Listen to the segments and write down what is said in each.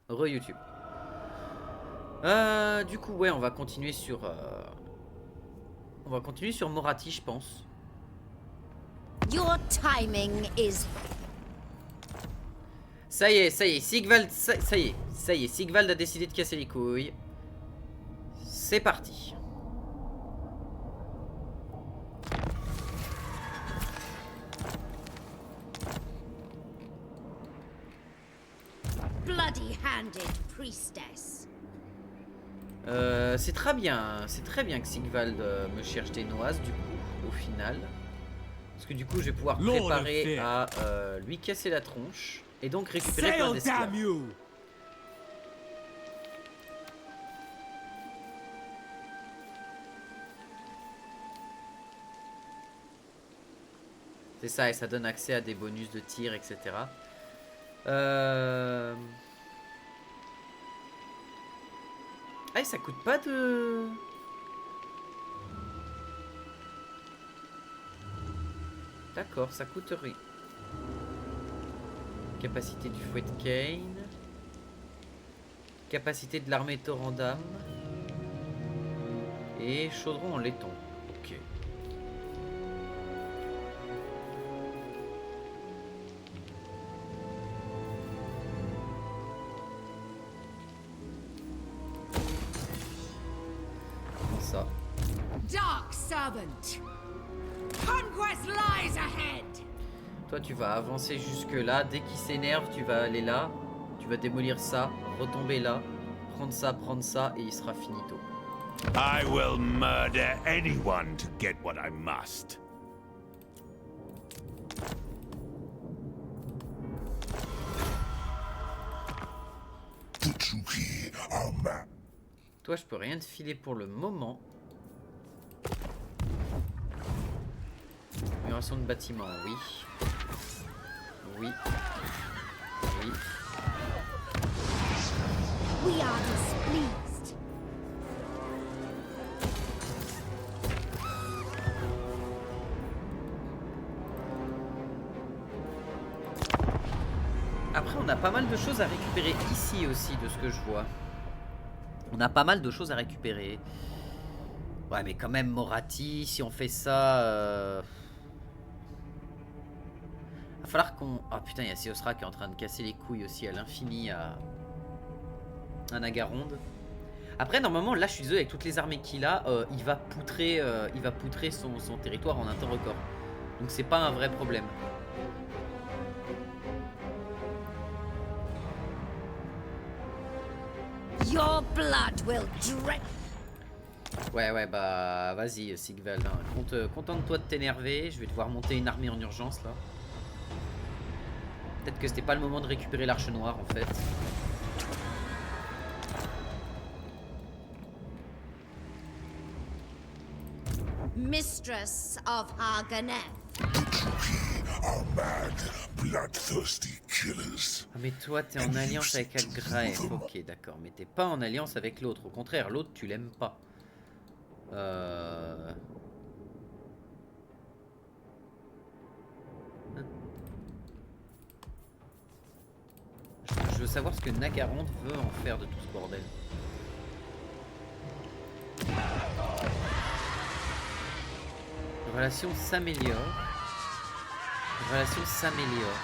Re-YouTube. Du coup, ouais, on va continuer sur... On va continuer sur Moratti, je pense. Your timing is... Ça y est, Sigvald, ça y est, Sigvald a décidé de casser les couilles. C'est parti. Bloody-handed priestess. C'est très bien que Sigvald me cherche des noises, du coup, au final. Parce que du coup, je vais pouvoir préparer à lui casser la tronche. Et donc récupérer plein d'esclaves. C'est ça, et ça donne accès à des bonus de tir, etc. Ah, et ça coûte pas de... D'accord, ça coûte rien. Capacité du fouet de Kane. Capacité de l'armée Torandam. Et chaudron en laiton. Ok. Ça. Dark servant. Conquest lies ahead. Toi, tu vas avancer jusque là. Dès qu'il s'énerve, tu vas aller là. Tu vas démolir ça, retomber là, prendre ça, et il sera finito. I will murder anyone to get what I must. Toi, je peux rien te filer pour le moment. Amélioration de bâtiment, oui. Oui. Oui. We are displeased. Après, on a pas mal de choses à récupérer ici aussi, de ce que je vois. On a pas mal de choses à récupérer. Ouais, mais quand même, Moratti, si on fait ça... Va falloir qu'on... Ah putain, il y a Seosra qui est en train de casser les couilles aussi à l'infini à Nagaronde. Après, normalement, là, je suis désolé, avec toutes les armées qu'il a, il va poutrer son territoire en un temps record. Donc c'est pas un vrai problème. Your blood will drip. Ouais, bah vas-y, Sigvald, hein. Contente-toi de t'énerver. Je vais devoir monter une armée en urgence là. Peut-être que c'était pas le moment de récupérer l'Arche Noire en fait. Mistress of Harganeth. Ah mais toi t'es en alliance avec Algraef. Ok, d'accord, mais t'es pas en alliance avec l'autre. Au contraire, l'autre tu l'aimes pas. Je veux savoir ce que Nagaronde veut en faire de tout ce bordel. Les relations s'améliorent. Les relations s'améliorent.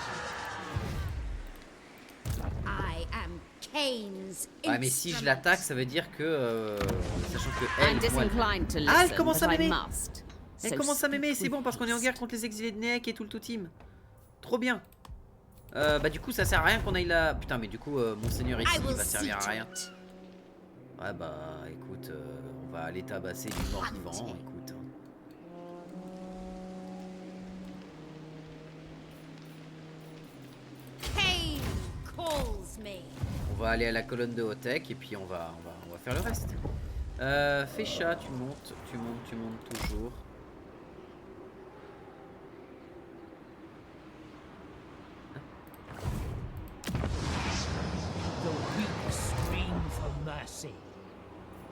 I am Kane's Ah mais si je l'attaque, ça veut dire que... sachant que elle... Ah, elle commence à m'aimer. Elle commence à m'aimer, c'est bon parce qu'on est en guerre contre les exilés de Neek et tout le tout team. Trop bien. Bah du coup ça sert à rien qu'on aille là. Putain mais du coup Monseigneur ici il va servir à rien. Ouais bah écoute, on va aller tabasser du mort vivant, écoute. Kane calls me. On va aller à la colonne de Hotek et puis on va faire le reste. Fécha, tu montes toujours.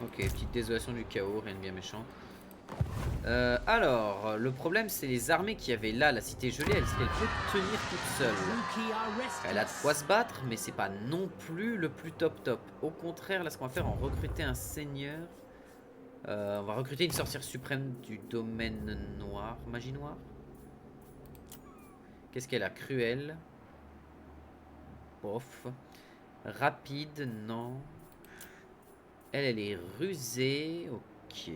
Ok, petite désolation du chaos, rien de bien méchant. Alors, le problème c'est les armées qu'il y avait là, la cité gelée, est-ce qu'elle peut tenir toute seule? Elle a de quoi se battre, mais c'est pas non plus le plus top. Au contraire, là ce qu'on va faire, on va recruter un seigneur. On va recruter une sorcière suprême du domaine noir, magie noire. Qu'est-ce qu'elle a? Cruelle. Bof. Rapide, non. Elle est rusée, ok.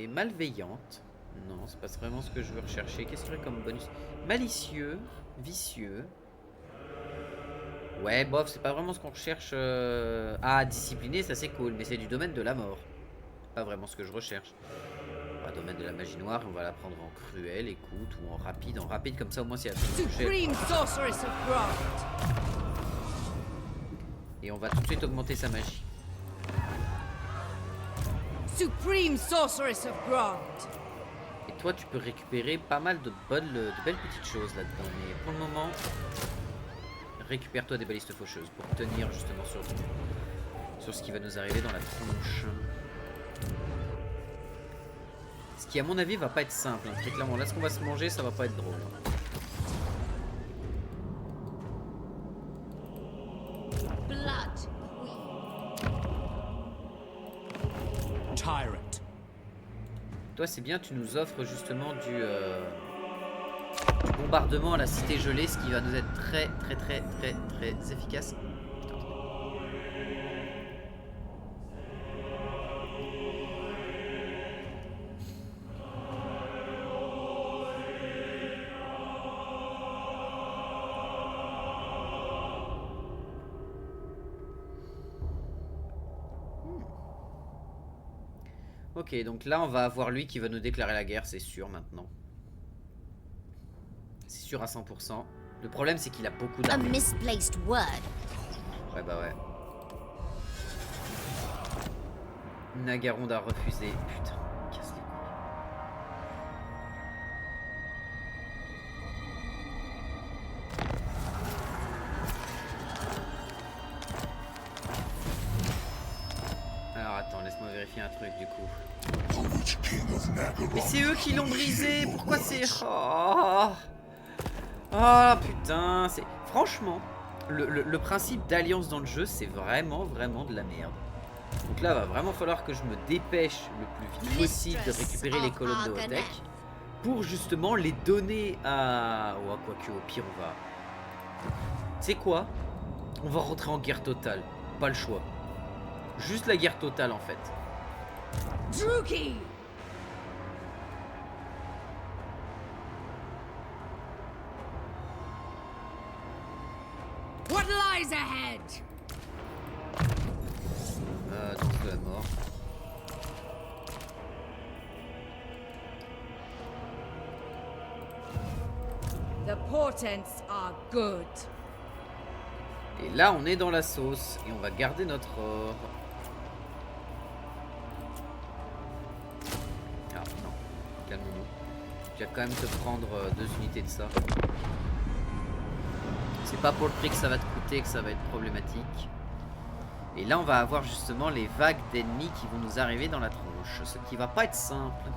Malveillante. Non, c'est pas vraiment ce que je veux rechercher. Qu'est-ce qu'il y aurait comme bonus? Malicieux, vicieux. Ouais, bof, c'est pas vraiment ce qu'on recherche. Ah, discipliné, ça c'est cool, mais c'est du domaine de la mort. Pas vraiment ce que je recherche. Pas domaine de la magie noire, on va la prendre en cruel, écoute, ou en rapide. En rapide, comme ça au moins c'est Supreme Sorceress of Grant. Et on va tout de suite augmenter sa magie. Supreme Sorceress of Grant. Et toi, tu peux récupérer pas mal de belles petites choses là-dedans. Mais pour le moment, récupère-toi des balistes faucheuses pour tenir justement sur ce qui va nous arriver dans la tronche. Ce qui, à mon avis, va pas être simple. Hein. Très clairement, là, ce qu'on va se manger, ça va pas être drôle. Blood Queen. Tyrant. Toi, c'est bien, tu nous offres justement du bombardement à la cité gelée, ce qui va nous être très efficace. Ok, donc là on va avoir lui qui va nous déclarer la guerre, c'est sûr maintenant. C'est sûr à 100%. Le problème c'est qu'il a beaucoup A d'armes. misplaced word. Ouais bah ouais. Nagaronde a refusé. Putain, casse les couilles. Alors attends, laisse-moi vérifier un truc du coup. Mais c'est eux qui l'ont brisé. Pourquoi c'est... Oh putain, c'est... Franchement, le principe d'alliance dans le jeu, c'est vraiment de la merde. Donc là, va vraiment falloir que je me dépêche le plus vite possible de récupérer les colonnes de Hotek pour justement les donner à... Oh, quoique, au pire, on va... Tu sais quoi? On va rentrer en guerre totale. Pas le choix. Juste la guerre totale, en fait. Druki. What lies ahead? Danse de la mort. The portents are good. Et là, on est dans la sauce. Et on va garder notre or. Ah non, calmons-nous. Tu vas quand même te prendre 2 unités de ça. C'est pas pour le prix que ça va te coûter que ça va être problématique. Et là, on va avoir justement les vagues d'ennemis qui vont nous arriver dans la tronche. Ce qui va pas être simple.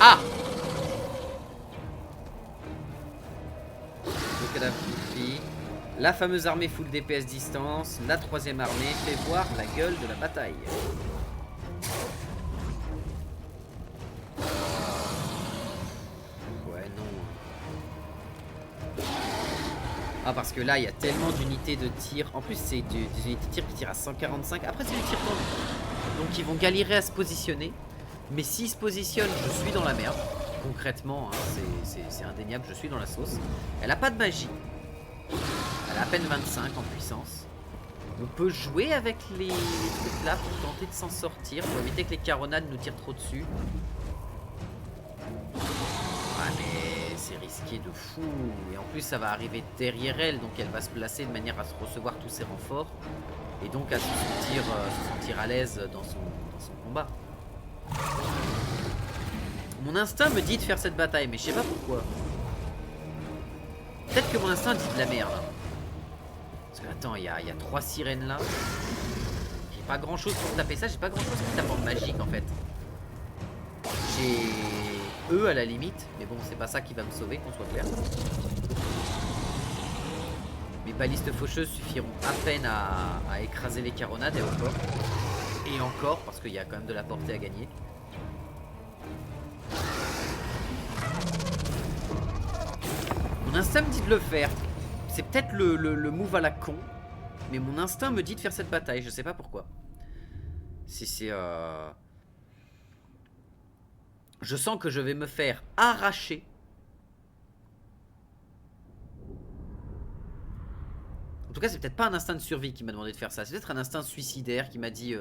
Ah! Le cadavre Luffy. La fameuse armée full DPS distance. La 3ème armée fait voir la gueule de la bataille. Ouais, non. Ah, parce que là, il y a tellement d'unités de tir. En plus, c'est des unités de tir qui tirent à 145. Après, c'est du tir tendu. Donc, ils vont galérer à se positionner. Mais s'ils se positionnent, je suis dans la merde. Concrètement, hein, c'est indéniable, je suis dans la sauce. Elle a pas de magie. Elle a à peine 25 en puissance. On peut jouer avec les trucs là pour tenter de s'en sortir, pour éviter que les caronades nous tirent trop dessus. Ah mais c'est risqué de fou. Et en plus ça va arriver derrière elle, donc elle va se placer de manière à se recevoir tous ses renforts. Et donc à se sentir à l'aise dans son combat. Mon instinct me dit de faire cette bataille, mais je sais pas pourquoi. Peut-être que mon instinct dit de la merde. Parce que attends, il y a 3 sirènes là. J'ai pas grand chose pour taper ça, j'ai pas grand chose qui tape en magique en fait. J'ai eux à la limite, mais bon c'est pas ça qui va me sauver qu'on soit clair. Mes balistes faucheuses suffiront à peine à écraser les caronades et encore parce qu'il y a quand même de la portée à gagner. Mon instinct me dit de le faire. C'est peut-être le move à la con, mais mon instinct me dit de faire cette bataille, je sais pas pourquoi. Si c'est je sens que je vais me faire arracher. En tout cas, c'est peut-être pas un instinct de survie qui m'a demandé de faire ça. C'est peut-être un instinct suicidaire qui m'a dit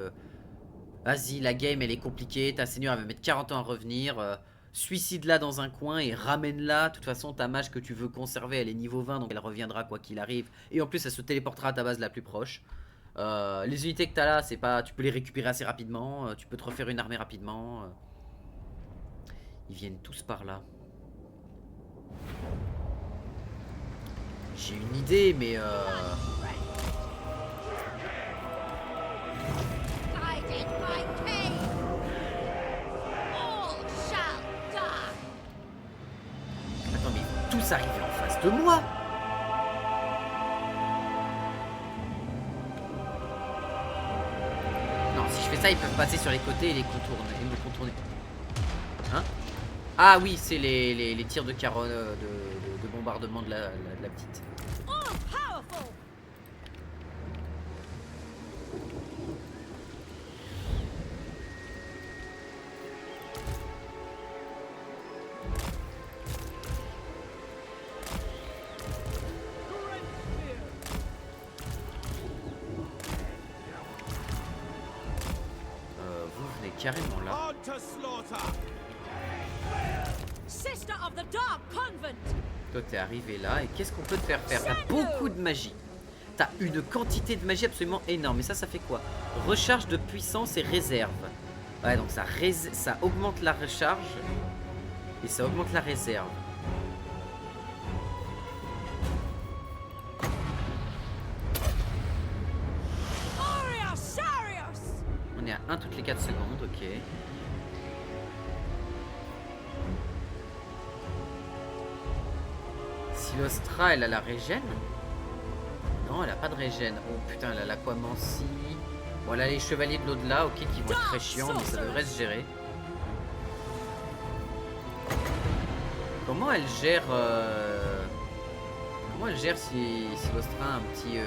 vas-y, la game elle est compliquée, ta seigneur elle va mettre 40 ans à revenir. Suicide-la dans un coin et ramène-la. De toute façon, ta mage que tu veux conserver, elle est niveau 20, donc elle reviendra quoi qu'il arrive. Et en plus, elle se téléportera à ta base la plus proche. Les unités que tu as là, c'est pas, tu peux les récupérer assez rapidement. Tu peux te refaire une armée rapidement. Ils viennent tous par là. J'ai une idée, mais attends, mais ils vont tous arriver en face de moi. Non, si je fais ça, ils peuvent passer sur les côtés et les contourner et me contourner. Hein? Ah oui, c'est les tirs de caronne de bombardement de la petite. Vous venez carrément là. Toi t'es arrivé là et qu'est-ce qu'on peut te faire faire? T'as beaucoup de magie. T'as une quantité de magie absolument énorme. Et ça fait quoi? Recharge de puissance et réserve. Ouais, donc ça augmente la recharge et ça augmente la réserve. On est à 1 toutes les 4 secondes, ok. Silostra, elle a la régène? Non, elle a pas de régène. Oh putain, elle a l'aquamancie. Bon, elle a les chevaliers de l'au-delà, ok, qui vont être très chiants, mais ça devrait se gérer. Comment elle gère Comment elle gère si Silostra a un petit...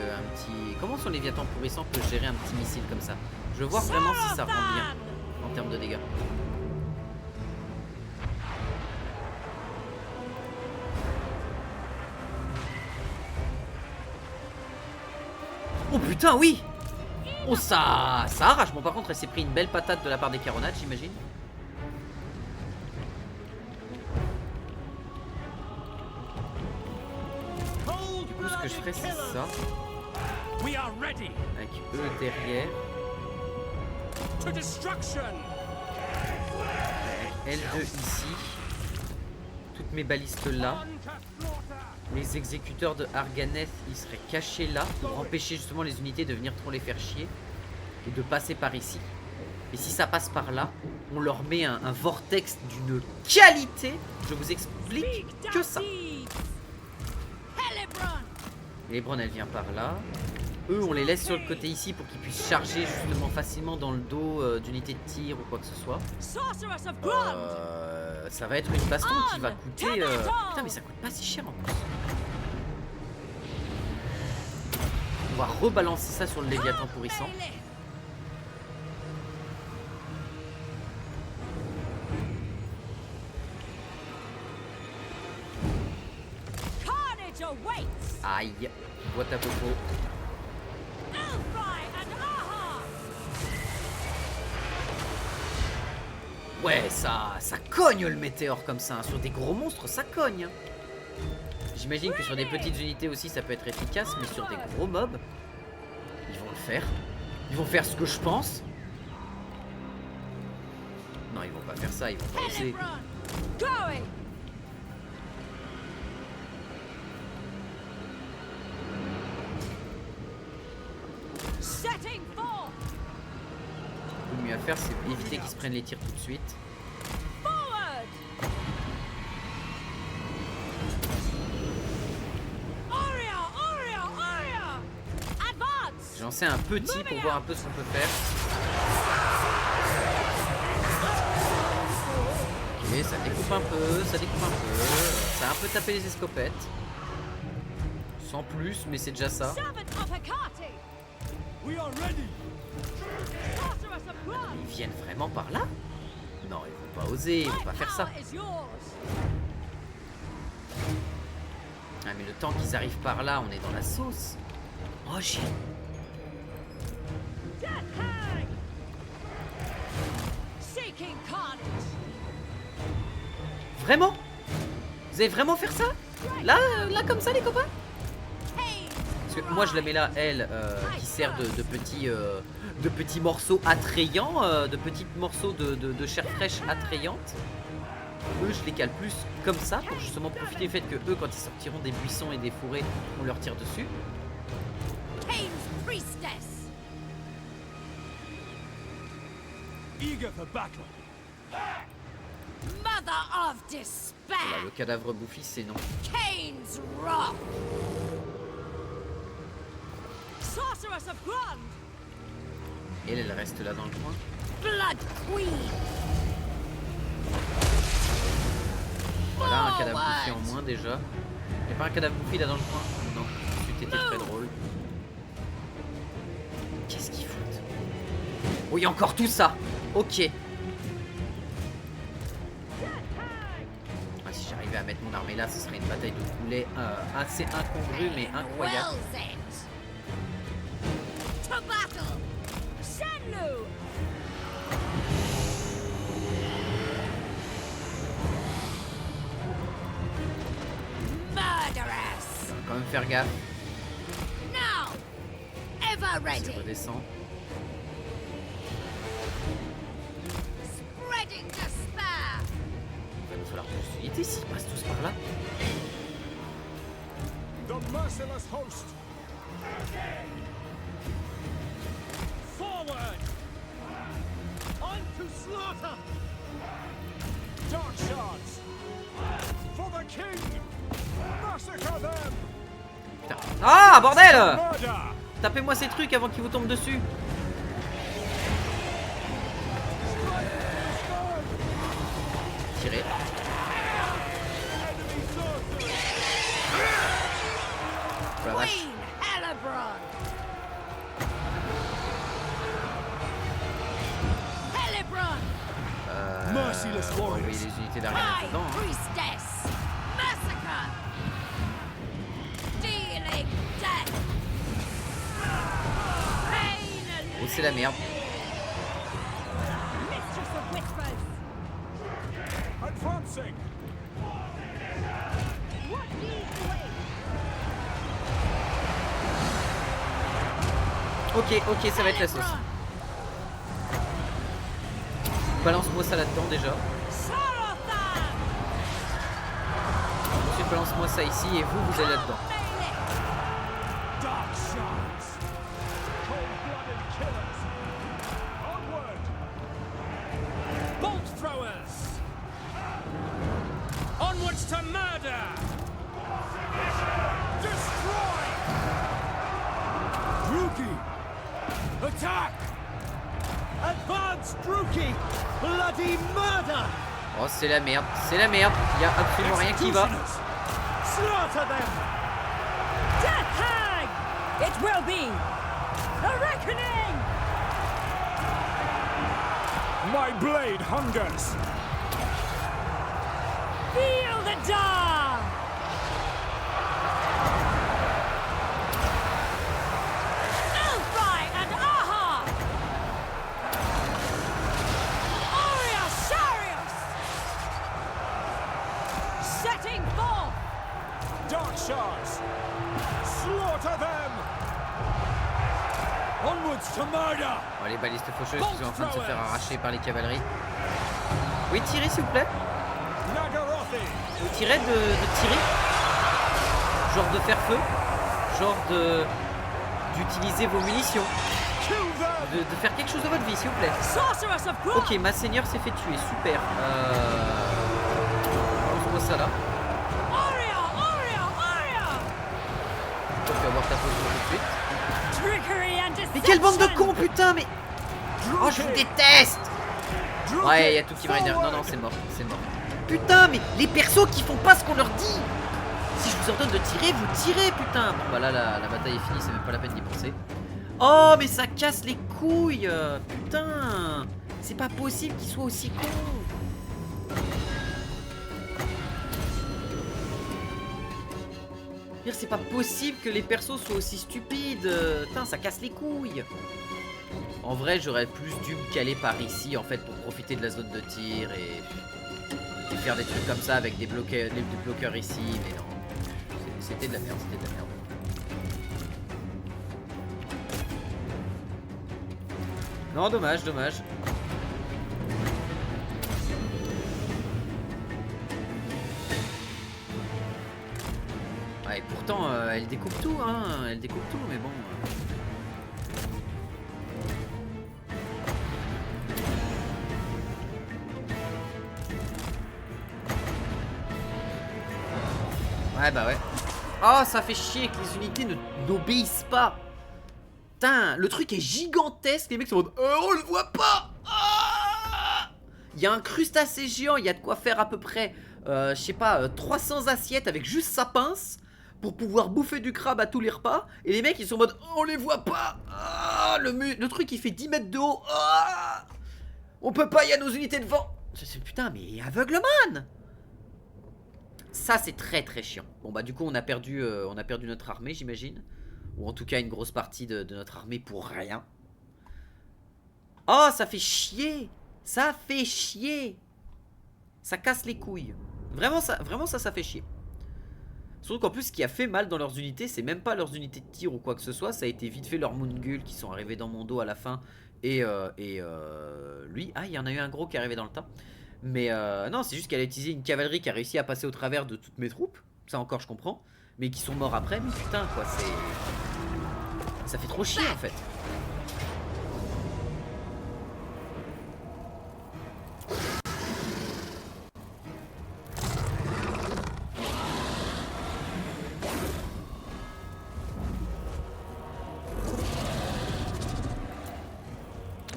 Comment son Léviathan pourrissant peut gérer un petit missile comme ça? Je veux voir vraiment si ça rend bien en termes de dégâts. Oh putain, oui! Oh, ça arrache. Bon, par contre, elle s'est pris une belle patate de la part des caronades, j'imagine. Du coup, ce que je ferais, c'est ça. Avec eux derrière. Avec L2 ici. Toutes mes balistes là. Les exécuteurs de Arganeth, ils seraient cachés là pour empêcher justement les unités de venir trop les faire chier et de passer par ici. Et si ça passe par là, on leur met un vortex d'une qualité. Je vous explique que ça. Hellebron, elle vient par là. Eux, on les laisse sur le côté ici pour qu'ils puissent charger justement facilement dans le dos d'unités de tir ou quoi que ce soit. Ça va être une baston qui va coûter... Putain, mais ça coûte pas si cher en plus. On va rebalancer ça sur le Léviathan pourrissant. Aïe, boîte à popo. Ouais, ça cogne le météore comme ça. Sur des gros monstres, ça cogne. J'imagine que sur des petites unités aussi, ça peut être efficace. Mais sur des gros mobs, ils vont le faire. Ils vont faire ce que je pense. Non, ils vont pas faire ça. Ils vont pas laisser. faire, c'est éviter qu'ils se prennent les tirs tout de suite. Forward! Aria! Advance! J'ai lancé un petit pour voir un peu ce qu'on peut faire. Ok, ça découpe un peu, ça découpe un peu. Ça a un peu tapé les escopettes. Sans plus, mais c'est déjà ça. Ils viennent vraiment par là? Non, ils vont pas oser, ils vont pas faire ça. Ah, mais le temps qu'ils arrivent par là, on est dans la sauce. Oh, j'ai... Vraiment? Vous allez vraiment faire ça? Là comme ça, les copains? Parce que moi, je la mets là, elle, qui sert de petits morceaux attrayants, de petits morceaux de chair fraîche attrayante. Eux, je les cale plus comme ça pour justement profiter du fait que eux, quand ils sortiront des buissons et des forêts, on leur tire dessus. Eager for battle. Mother of despair! Voilà, le cadavre bouffi, c'est non. Kane's Rock! Sorceress of Grund! Et elle reste là dans le coin. Blood Queen! Voilà, un cadavre bouffi en moins déjà. Il n'y a pas un cadavre bouffi là dans le coin? Non, c'était très drôle. Qu'est-ce qu'ils foutent? Oh, il y a encore tout ça. Ok. Ah, si j'arrivais à mettre mon armée là, ce serait une bataille de poulets assez incongrue mais incroyable. To battle! Shenlu! Murderess! On va quand même faire gaffe. Now! Ever ready! Si on redescend. Spreading despair! Il va nous falloir plus d'unités s'ils passent tous par là. The merciless host. Forward! On to slaughter! Dark shards! For the king! Massacre them! Putain. Ah, bordel! Murder! Tapez-moi ces trucs avant qu'ils vous tombent dessus. Tirez. Oh la vache. Queen Hellebron! Hellebron! Merciless On va warriors. envoyer les unités d'arrière High dedans. Hein. Priestess! Massacre! Dealing death! Pain and Oh, c'est la merde. Mistress of Whispers! Advancing! What leads the way? Ok, ça va être la sauce. Balance-moi ça là-dedans déjà. Sarothan! Ensuite, balance-moi ça ici et vous, vous allez là-dedans. Dark shards! Cold-blooded killers! Onward! Bolt throwers! Onwards to murder! Destroy! Druki! Attack! Advance, Druki! Bloody murder! Oh, c'est la merde, c'est la merde. Il y a absolument rien qui va. Slaughter them! Death Hag! It will be a reckoning! My blade hungers! Feel the dawn! Elfrai and Aha! Aria Sharius! Setting forth! Dark shards! Slaughter them! Onwards to murder! Oh, les balistes faucheuses qui sont en train de se faire arracher par les cavaleries. Oui, tirez s'il vous plaît. Nagarothi! Vous tirez de tirer. Genre de faire feu. Genre de d'utiliser vos munitions. Kill them! de faire quelque chose de votre vie, s'il vous plaît. Sorceress of Grant! Ok, ma seigneur s'est fait tuer, super. On voit ça là. Aria! Aria! Aria! Tu vas avoir ta pause tout de suite. Trickery and deception! Mais quelle bande de cons, putain, mais... Oh, je vous déteste. Ouais, il y a tout qui m'arrive. Non, non, c'est mort, c'est mort. Putain, mais les persos qui font pas ce qu'on leur dit. Si je vous ordonne de tirer, vous tirez, putain. Bon, bah là, la bataille est finie, c'est même pas la peine d'y penser. Oh, mais ça casse les couilles. Putain, c'est pas possible qu'ils soient aussi cons. C'est pas possible que les persos soient aussi stupides. Putain, ça casse les couilles. En vrai, j'aurais plus dû me caler par ici, en fait, pour profiter de la zone de tir et faire des trucs comme ça avec des bloqueurs ici, mais non. C'était de la merde, c'était de la merde. Non, dommage, dommage. Ouais, et pourtant, elle découpe tout, hein. Elle découpe tout, mais bon... Ouais bah ouais. Oh, ça fait chier que les unités n'obéissent pas. Putain, le truc est gigantesque. Les mecs sont en mode on le voit pas. Il y a un crustacé géant. Il y a de quoi faire à peu près je sais pas 300 assiettes avec juste sa pince pour pouvoir bouffer du crabe à tous les repas. Et les mecs ils sont en mode on les voit pas. Le truc il fait 10 mètres de haut. On peut pas, il y a nos unités devant. Putain, mais aveugleman. Ça c'est très très chiant. Bon bah du coup on a perdu notre armée, j'imagine. Ou en tout cas une grosse partie de notre armée pour rien. Oh, ça fait chier. Ça fait chier. Ça casse les couilles. Vraiment ça fait chier. Surtout qu'en plus ce qui a fait mal dans leurs unités, c'est même pas leurs unités de tir ou quoi que ce soit. Ça a été vite fait leurs Moongul qui sont arrivés dans mon dos à la fin. Et lui, il y en a eu un gros qui est arrivé dans le tas. Mais non, c'est juste qu'elle a utilisé une cavalerie qui a réussi à passer au travers de toutes mes troupes. Ça encore je comprends. Mais qui sont morts après. Mais putain quoi, ça fait trop chier en fait.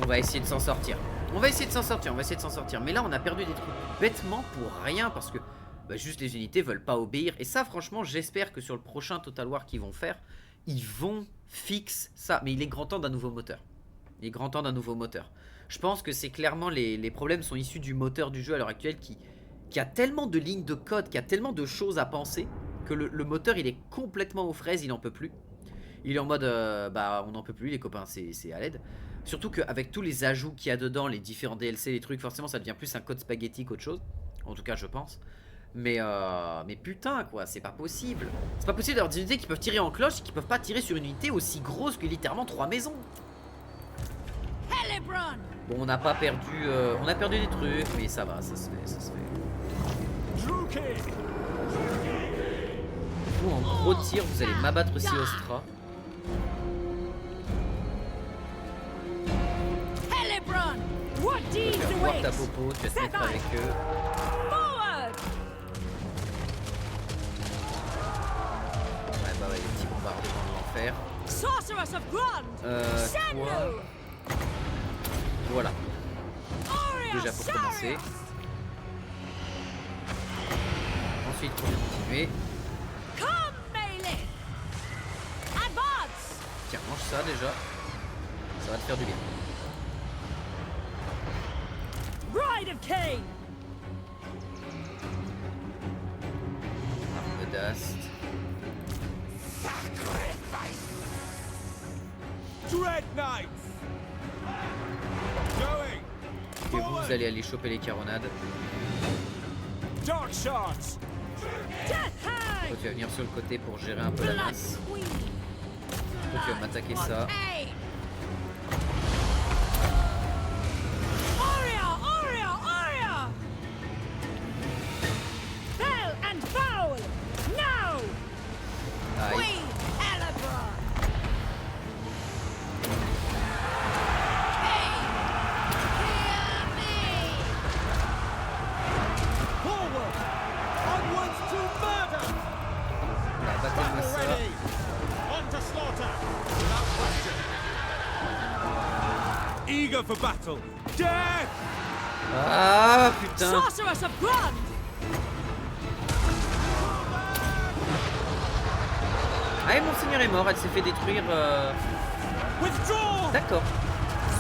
On va essayer de s'en sortir. On va essayer de s'en sortir. Mais là on a perdu des trucs bêtement pour rien. Parce que juste les unités veulent pas obéir. Et ça franchement j'espère que sur le prochain Total War qu'ils vont faire, ils vont fixer ça. Mais il est grand temps d'un nouveau moteur. Je pense que c'est clairement les problèmes sont issus du moteur du jeu à l'heure actuelle qui a tellement de lignes de code, qui a tellement de choses à penser, que le moteur il est complètement aux fraises, il en peut plus. Il est en mode on n'en peut plus les copains, c'est à l'aide. Surtout qu'avec tous les ajouts qu'il y a dedans, les différents DLC, les trucs, forcément ça devient plus un code spaghetti qu'autre chose. En tout cas je pense. Mais putain quoi, c'est pas possible. C'est pas possible d'avoir des unités qui peuvent tirer en cloche et qui peuvent pas tirer sur une unité aussi grosse que littéralement 3 maisons. Bon on n'a pas perdu, on a perdu des trucs, mais ça va, ça se fait. Vous en gros tir, vous allez m'abattre aussi Ostra. Tu vas faire voir ta popo, tu vas te mettre avec eux. Ouais, les petits bombardements de l'enfer. Toi. Voilà. Déjà pour commencer. Ensuite, pour continuer. Tiens, mange ça déjà. Ça va te faire du bien. Arme d'ast. Et vous allez aller choper les caronades. Toi tu vas venir sur le côté pour gérer un peu la masse. Toi tu vas m'attaquer ça. Eager for battle. Death! Ah putain. Sorceress of Grund! Ah et Monseigneur est mort, elle s'est fait détruire. Withdraw! D'accord.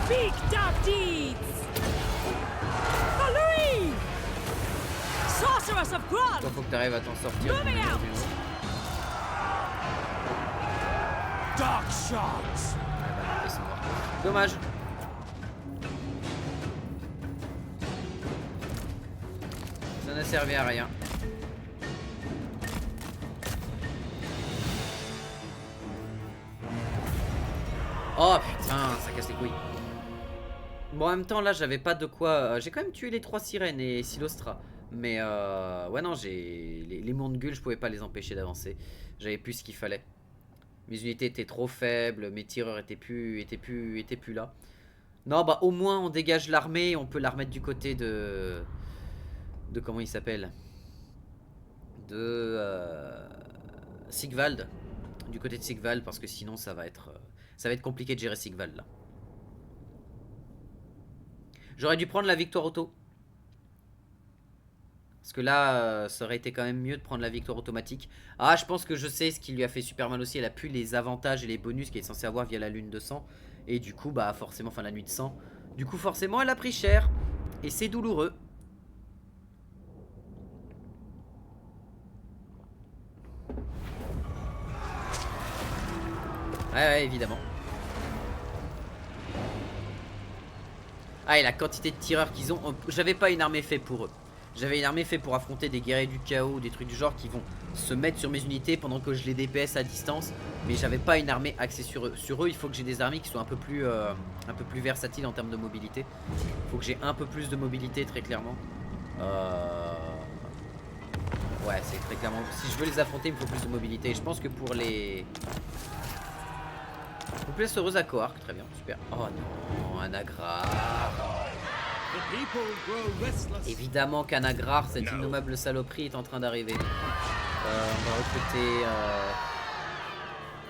Speak dark deeds! Valerie! Sorceress of Grund! Toi faut que t'arrives à t'en sortir. Moving d'une manière ou out. d'une autre. Dark shards! Ouais, bah non, laisse-moi. Dommage. Ça n'a servi à rien. Oh putain, ça casse les couilles. Bon, en même temps, là, j'avais pas de quoi. J'ai quand même tué les 3 sirènes et Silostra. Mais ouais, non, j'ai. Les mondes gueules, je pouvais pas les empêcher d'avancer. J'avais plus ce qu'il fallait. Mes unités étaient trop faibles, mes tireurs étaient plus là. Non, bah au moins on dégage l'armée, on peut la remettre du côté de comment il s'appelle, de Sigvald, du côté de Sigvald, parce que sinon ça va être compliqué de gérer Sigvald là. J'aurais dû prendre la victoire auto. Parce que là, ça aurait été quand même mieux de prendre la victoire automatique. Ah, je pense que je sais ce qui lui a fait super mal aussi. Elle a pu les avantages et les bonus qu'elle est censée avoir via la lune de sang. Et du coup, bah forcément, enfin la nuit de sang. Du coup, forcément, elle a pris cher. Et c'est douloureux. Ouais, évidemment. Ah, et la quantité de tireurs qu'ils ont. J'avais pas une armée faite pour eux. J'avais une armée faite pour affronter des guerriers du chaos, des trucs du genre qui vont se mettre sur mes unités pendant que je les DPS à distance. Mais j'avais pas une armée axée sur eux. Sur eux, il faut que j'ai des armées qui soient un peu plus versatiles en termes de mobilité. Il faut que j'ai un peu plus de mobilité, très clairement. Ouais, c'est très clairement. Si je veux les affronter, il me faut plus de mobilité. Et je pense que pour les. Couplesse heureuse à Coarc, très bien, super. Oh non, Anagrare. Évidemment qu'Anagrare, cette innommable saloperie, est en train d'arriver. On va recruter.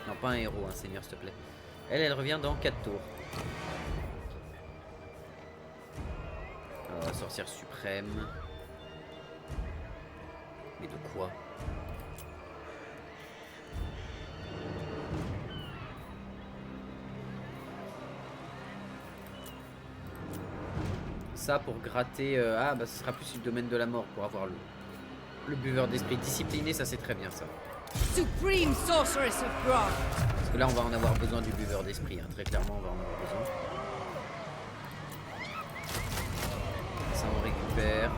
Non, pas un héros, un seigneur, s'il te plaît. Elle revient dans 4 tours. Sorcière suprême. Mais de quoi ? Ça pour gratter. Ah bah ce sera plus le domaine de la mort pour avoir le buveur d'esprit. Discipliné, ça c'est très bien ça. Supreme Sorceress of Grund. Parce que là on va en avoir besoin du buveur d'esprit, hein. Très clairement on va en avoir besoin. Ça on récupère.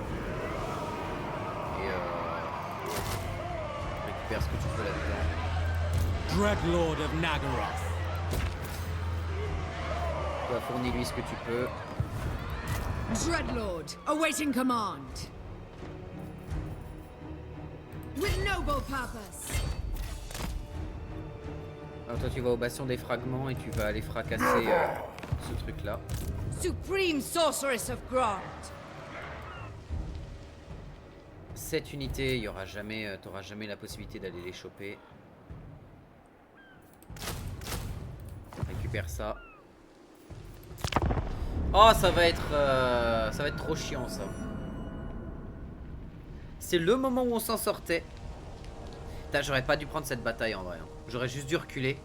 Et on récupère ce que tu peux là-dedans. Dreadlord of Nagaroth. Tu vas fournir lui ce que tu peux. Dreadlord, awaiting command. With noble purpose. Alors toi tu vas au bastion des fragments et tu vas aller fracasser ce truc là. Supreme Sorceress of Grund. Cette unité, il y aura jamais, t'auras jamais la possibilité d'aller les choper. Récupère ça. Oh, ça va être trop chiant ça. C'est le moment où on s'en sortait. J'aurais pas dû prendre cette bataille en vrai. Hein. J'aurais juste dû reculer.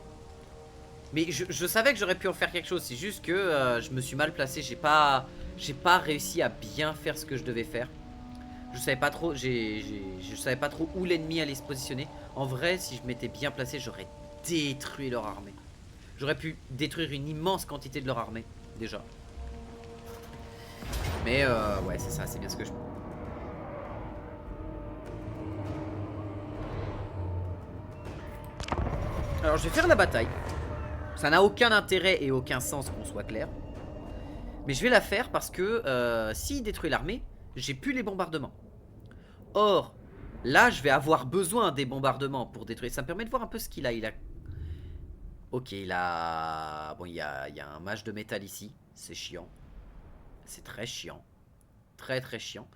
Mais je savais que j'aurais pu en faire quelque chose. C'est juste que je me suis mal placé. J'ai pas réussi à bien faire ce que je devais faire. Je savais pas trop. Je savais pas trop où l'ennemi allait se positionner. En vrai, si je m'étais bien placé, j'aurais détruit leur armée. J'aurais pu détruire une immense quantité de leur armée déjà. Mais ouais, c'est ça, c'est bien ce que je... Alors je vais faire la bataille. Ça n'a aucun intérêt et aucun sens qu'on soit clair. Mais je vais la faire parce que s'il détruit l'armée, j'ai plus les bombardements. Or, là je vais avoir besoin des bombardements pour détruire. Ça me permet de voir un peu ce qu'il a. Ok, il a... Bon, il y a un mage de métal ici. C'est chiant. C'est très chiant. Très très chiant.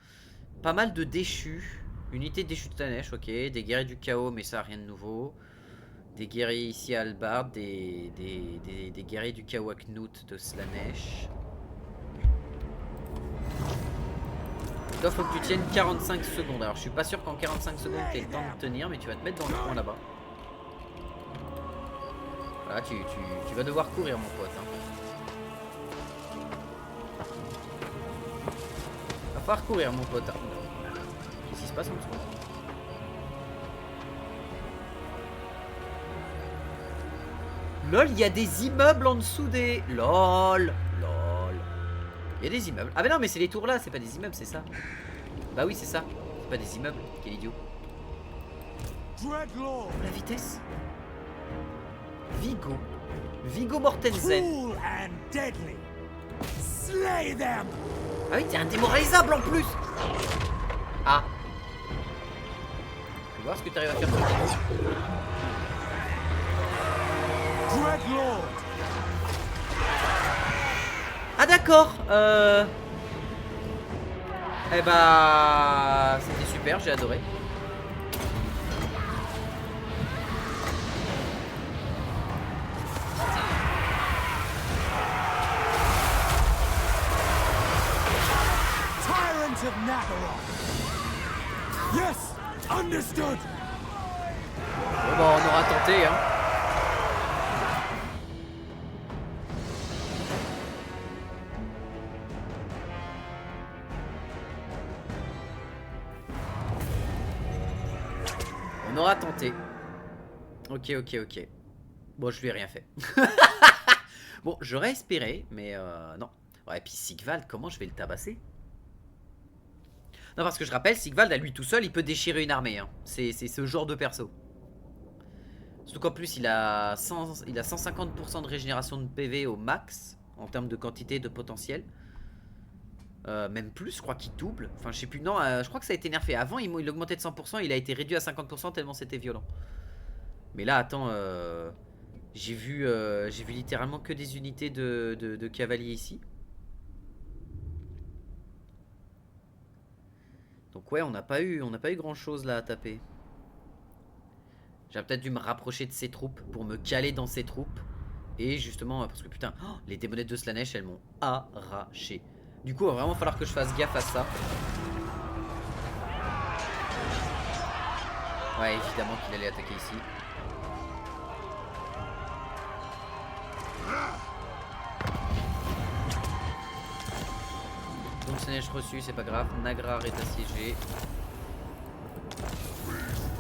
Pas mal de déchus. Unité de déchus de Slanesh, ok. Des guerriers du chaos, mais ça rien de nouveau. Des guerriers ici à Albard. Des guerriers du chaos à Knut de Slanesh. Toi, faut que tu tiennes 45 secondes. Alors, je suis pas sûr qu'en 45 secondes, t'aies le temps de tenir, mais tu vas te mettre dans le coin là-bas. Voilà, tu vas devoir courir, mon pote. Hein. Va falloir courir, mon pote. Qu'est-ce qui se passe en dessous? LOL, il y a des immeubles en dessous des... LOL. Il y a des immeubles. Ah mais non, mais c'est les tours là, c'est pas des immeubles, c'est ça. Bah oui, c'est ça. C'est pas des immeubles. Quel idiot. La vitesse. Vigo. Vigo Mortensen. Ah oui, t'es indémoralisable en plus. Ah. Je vais voir ce que t'arrives à faire. Ah d'accord. Eh bah, c'était super, j'ai adoré. Tyrant of Nakaroth. Yes, understood. Bon bah, on aura tenté, hein. On aura tenté. Ok. Bon, je lui ai rien fait. Bon, j'aurais espéré, mais non. Ouais, et puis Sigvald, comment je vais le tabasser? Non, parce que je rappelle, Sigvald, à lui tout seul, il peut déchirer une armée. Hein. C'est ce genre de perso. Surtout qu'en plus, il a 150% de régénération de PV au max, en termes de quantité de potentiel. Même plus, je crois qu'il double. Enfin, je sais plus. Non, je crois que ça a été nerfé. Avant, il augmentait de 100%. Il a été réduit à 50% tellement c'était violent. Mais là, attends. J'ai vu littéralement que des unités de cavaliers ici. Donc ouais, on n'a pas eu grand chose là à taper. J'aurais peut-être dû me rapprocher de ses troupes pour me caler dans ses troupes. Et justement, parce que putain, les démonettes de Slaanesh, elles m'ont arraché. Du coup, il va vraiment falloir que je fasse gaffe à ça. Ouais, évidemment qu'il allait attaquer ici. Donc Slaanesh reçu, c'est pas grave. Nagrar est assiégé.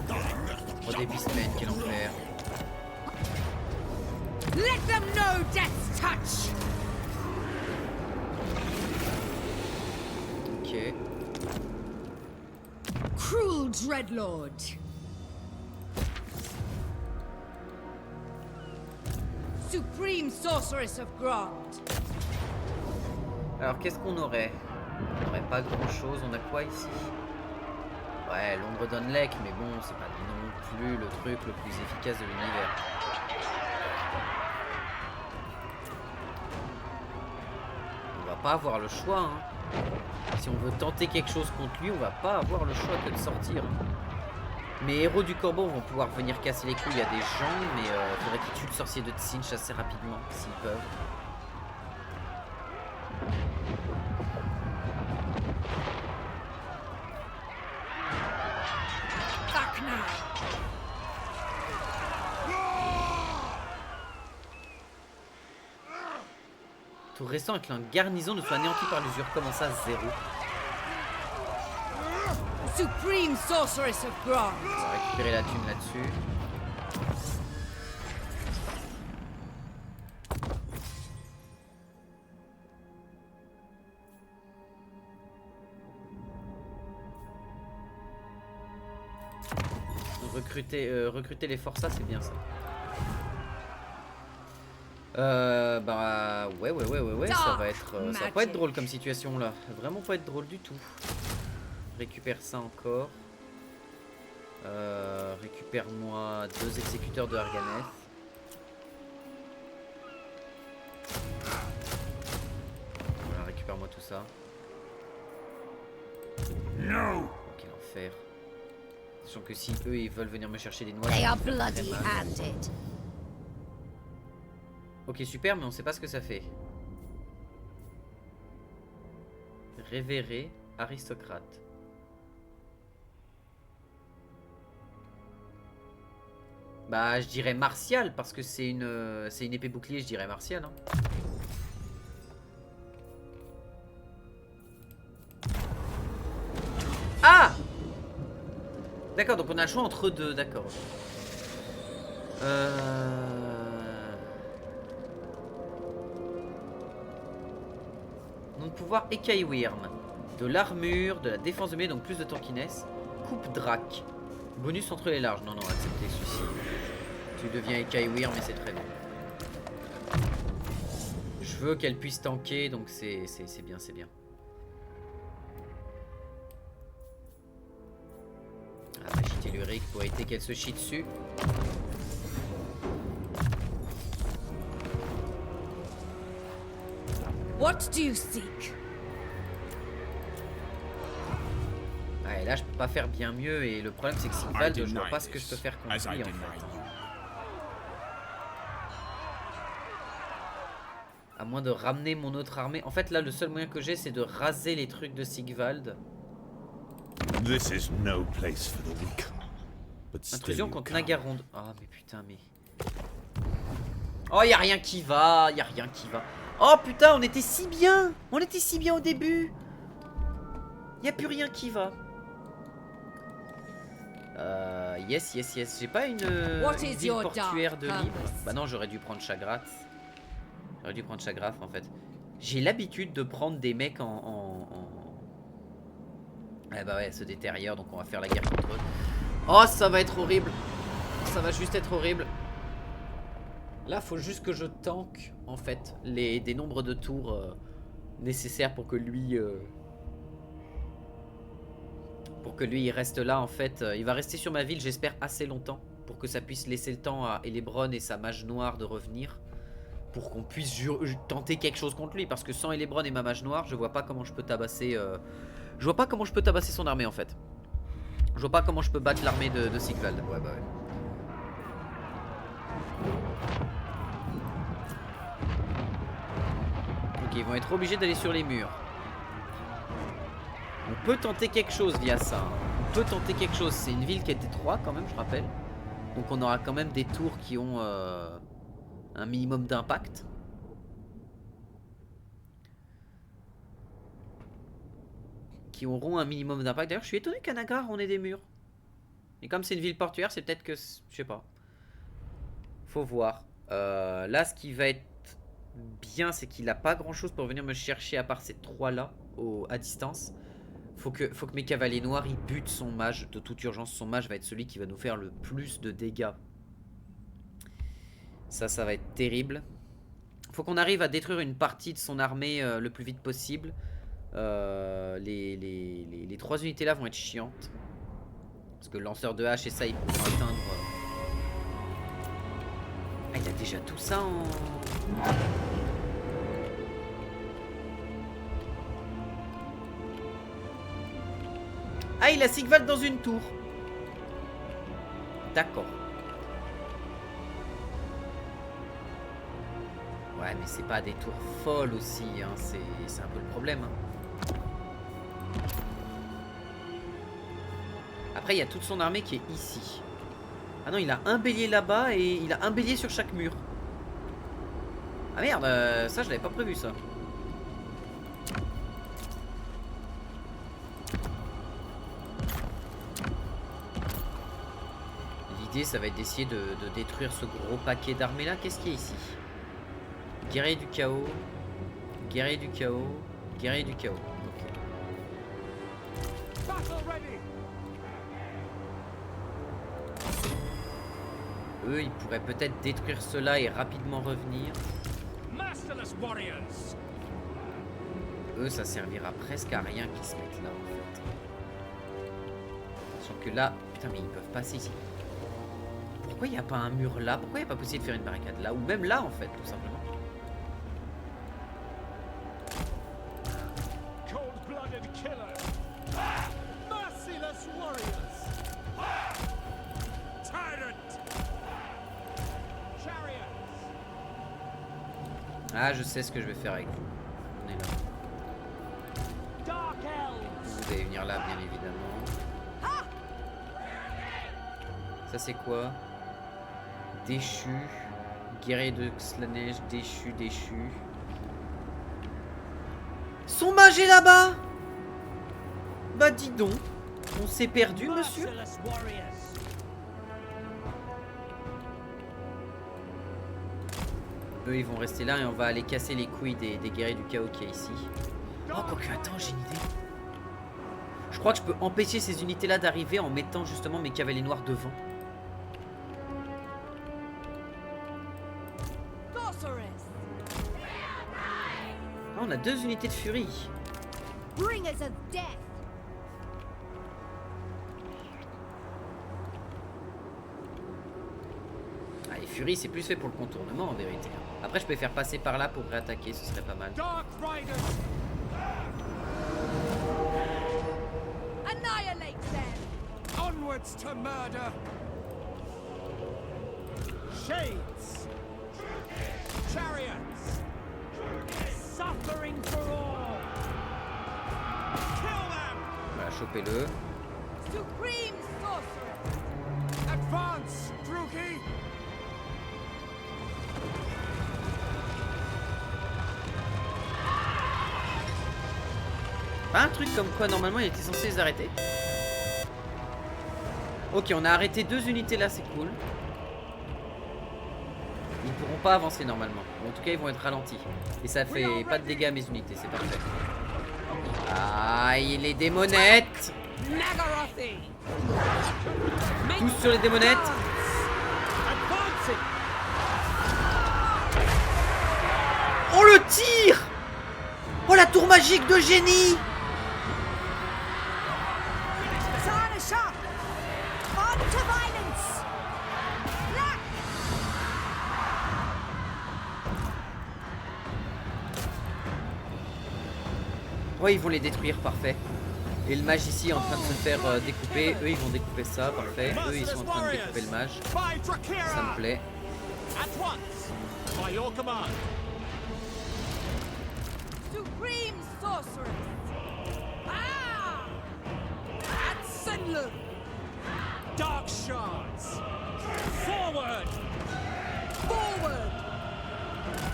Oh, des Beastmen, quel enfer. Let them know death's touch. Ok. Cruel Dreadlord. Supreme Sorceress of Grond. Alors qu'est-ce qu'on aurait? On n'aurait pas grand chose. On a quoi ici? Ouais, l'ombre d'Unlek, mais bon, c'est pas non plus le truc le plus efficace de l'univers. On va pas avoir le choix, hein. Si on veut tenter quelque chose contre lui, on va pas avoir le choix que de sortir. Mes héros du corbeau vont pouvoir venir casser les couilles à des gens, mais il faudrait qu'ils tuent le sorcier de Tsinch assez rapidement, s'ils peuvent. Tout récent avec la garnison ne soit anéanti par l'usure. Comment ça, 0? Supreme Sorceress of Grond. On va récupérer la thune là-dessus. Recruter les forçats, c'est bien ça. Bah ouais, ça va pas être drôle comme situation là. Vraiment pas être drôle du tout. Récupère ça encore. Récupère-moi 2 exécuteurs de Arganeth. Voilà, récupère-moi tout ça. No. Quel enfer. Sachant que si eux ils veulent venir me chercher des noix. They are bloody-handed. Ok, super, mais on sait pas ce que ça fait. Révérer. aristocrate. Bah je dirais martial parce que c'est une épée bouclier, je dirais martial. Hein. Ah! D'accord, donc on a le choix entre deux, d'accord. Nom de pouvoir écaille Wyrm. De l'armure, de la défense de mêlée, donc plus de tankiness. Coupe Drac. Bonus entre les larges. Non, non, acceptez ceci. Tu deviens écaille Wyrm et c'est très bon. Je veux qu'elle puisse tanker, donc c'est bien, c'est bien. Ah, magie tellurique pour éviter qu'elle se chie dessus. What do you seek? Ah, et là je peux pas faire bien mieux et le problème c'est que Sigvald je vois pas ce que je peux faire contre lui en fait. À moins de ramener mon autre armée. En fait là le seul moyen que j'ai c'est de raser les trucs de Sigvald. This is no place for the weak. But Intrusion contre Nagaronde. Ah mais putain mais... Oh y a rien qui va, y a rien qui va. Oh putain on était si bien. On était si bien au début. Y a plus rien qui va. Yes. J'ai pas une ville portuaire de libre. Bah non j'aurais dû prendre Chagrath. J'aurais dû prendre Chagrath en fait. J'ai l'habitude de prendre des mecs Eh bah ouais, se détériore, donc on va faire la guerre contre eux. Oh, ça va être horrible. Ça va juste être horrible. Là, faut juste que je tank, en fait, des nombres de tours nécessaires pour que lui... il reste là, en fait. Il va rester sur ma ville, j'espère, assez longtemps. Pour que ça puisse laisser le temps à Elebron et sa mage noire de revenir. Pour qu'on puisse tenter quelque chose contre lui. Parce que sans Elebron et ma mage noire, je vois pas comment je peux tabasser... Je vois pas comment je peux tabasser son armée en fait. Je vois pas comment je peux battre l'armée de Sigvald. Ouais bah ouais. Ok, ils vont être obligés d'aller sur les murs. On peut tenter quelque chose via ça. On peut tenter quelque chose. C'est une ville qui était 3 quand même, je rappelle. Donc on aura quand même des tours qui ont un minimum d'impact. Qui auront un minimum d'impact. D'ailleurs, je suis étonné qu'à Nagar on ait des murs. Et comme c'est une ville portuaire, c'est peut-être que... Je sais pas. Faut voir. Là, ce qui va être bien, c'est qu'il a pas grand-chose pour venir me chercher à part ces 3-là à distance. Faut que mes cavaliers noirs, ils butent son mage. De toute urgence, son mage va être celui qui va nous faire le plus de dégâts. Ça va être terrible. Faut qu'on arrive à détruire une partie de son armée le plus vite possible. Les 3 unités là vont être chiantes. Parce que le lanceur de hache et ça ils pourront atteindre. Ah il a déjà tout ça en... Ah il a Sigvald dans une tour. D'accord. Ouais mais c'est pas des tours folles aussi hein. C'est un peu le problème hein. Après il y a toute son armée qui est ici. Ah non il a un bélier là-bas et il a un bélier sur chaque mur. Ah merde ça je l'avais pas prévu ça. L'idée ça va être d'essayer de détruire ce gros paquet d'armées là. Qu'est-ce qu'il y a ici? Guerrier du chaos. Guerrier du chaos. Guerrier du chaos. Eux, ils pourraient peut-être détruire cela et rapidement revenir. Eux, ça servira presque à rien qu'ils se mettent là, en fait. Sauf que là... Putain, mais ils peuvent passer ici. Pourquoi il n'y a pas un mur là? Pourquoi il n'y a pas possible de faire une barricade là? Ou même là, en fait, tout simplement. Ah, je sais ce que je vais faire avec vous. On est là. là, bien évidemment. Ça, c'est quoi? Déchu. Guerrier de la neige, déchu, déchu. Son mage est là-bas! Bah, dis donc. On s'est perdu, monsieur. Merciless warriors. Eux, ils vont rester là et on va aller casser les couilles des guerriers du chaos qui est ici. Oh, quoique, attends, j'ai une idée. Je crois que je peux empêcher ces unités-là d'arriver en mettant justement mes cavaliers noirs devant. Ah, on a 2 unités de furie. Bringers of death. Ah, les furies, c'est plus fait pour le contournement en vérité. Après, je peux faire passer par là pour réattaquer, ce serait pas mal. Dark Riders! Annihilate them. Onwards to murder! Shades! Chariots! Suffering for all. Kill them! Voilà, chopez-le. Supreme sorcerer. Advance, Druki! Pas un truc comme quoi normalement il était censé les arrêter. Ok, on a arrêté 2 unités là, c'est cool. Ils ne pourront pas avancer normalement. En tout cas, ils vont être ralentis. Et ça fait pas de dégâts à mes unités, c'est parfait. Aïe, les démonettes! Nagarothi. Tous sur les démonettes! Advancing! Oh, le tir! Oh, la tour magique de génie! Sana shock. On to violence. Black. Ouais, ils vont les détruire, parfait. Et le mage ici est en train de se faire découper. Eux, ils vont découper ça, parfait. Eux, ils sont en train de découper le mage. By Drakira! Ça me plaît. At once! By your command! Supreme sorcerer. Ah. At Senlu. Dark shards! Forward! Forward.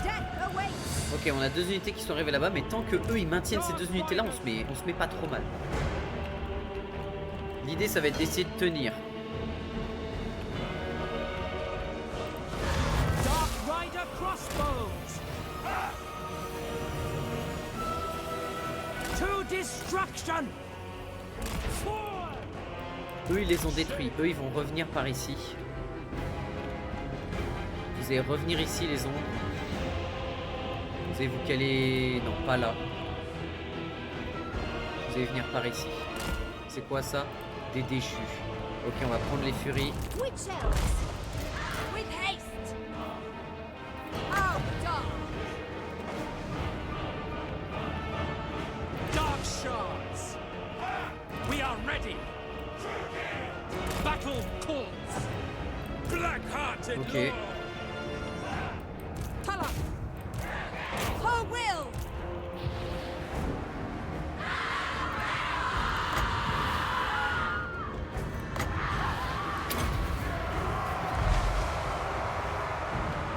Death awaits. Ok, on a 2 unités qui sont arrivées là-bas, mais tant que eux ils maintiennent ces 2 unités là, on se met pas trop mal. L'idée ça va être d'essayer de tenir. Dark Rider crossbows. To destruction. Forward. Eux ils les ont détruits, eux ils vont revenir par ici. Vous allez revenir ici les ombres. Vous allez vous caler... Non, pas là. Vous allez venir par ici. C'est quoi ça? Des déchus. Ok, on va prendre les furies. Witch elves. With haste. Out dark. Dark shards! We are ready! Battle calls! Black-hearted Ok. lord! Tala. Her will.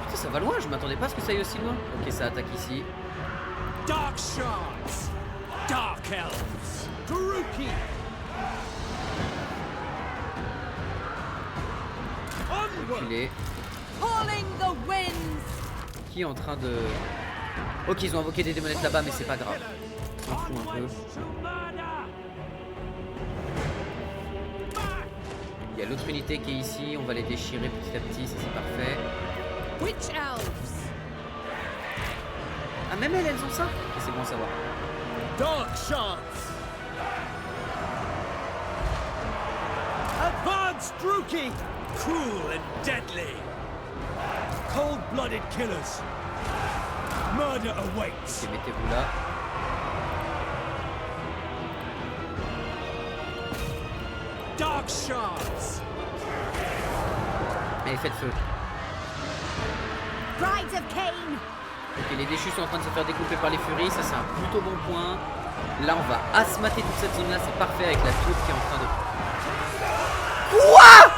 Putain, ça va loin, je m'attendais pas à ce que ça aille aussi loin. Ok, ça attaque ici. Dark shards! Dark elves! Druki! Onward! Reculer. Calling the winds. Qui est en train de... Ok, ils ont invoqué des démonettes là-bas, mais c'est pas grave. On s'en fout un peu. To murder. Il y a l'autre unité qui est ici, on va les déchirer petit à petit, ça c'est parfait. Witch elves. Ah, même elles ont ça? Ok, c'est bon à savoir. Dark shards! Advance, Druki! Cruel and deadly! Cold-blooded killers! Murder awaits! Ok, mettez-vous là. Dark shards! Allez, faites feu. Brides of Cain. Ok, les déchus sont en train de se faire découper par les furies, ça c'est un plutôt bon point. Là on va asmater toute cette zone là, c'est parfait avec la tour qui est en train de... Quoi?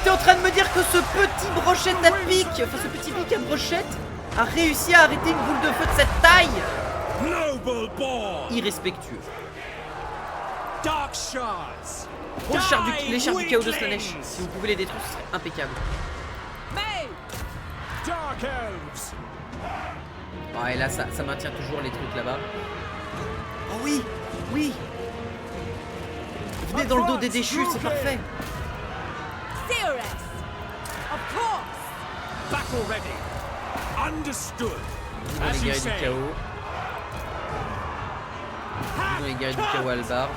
T'es en train de me dire que ce petit brochette à pic, enfin ce petit pic à brochette a réussi à arrêter une boule de feu de cette taille? Noble ball. Irrespectueux. Dark shards. Les chars du chaos de Slaanesh, si vous pouvez les détruire, ce serait impeccable. May! Dark elves. Ah, et là ça maintient toujours les trucs là-bas. Oh oui, oui. Venez dans le dos des déchus, c'est parfait. Serious! Of course! Battle ready. Understood. Vous dans les guerriers du chaos. Vous dans les guerriers du chaos Albarde.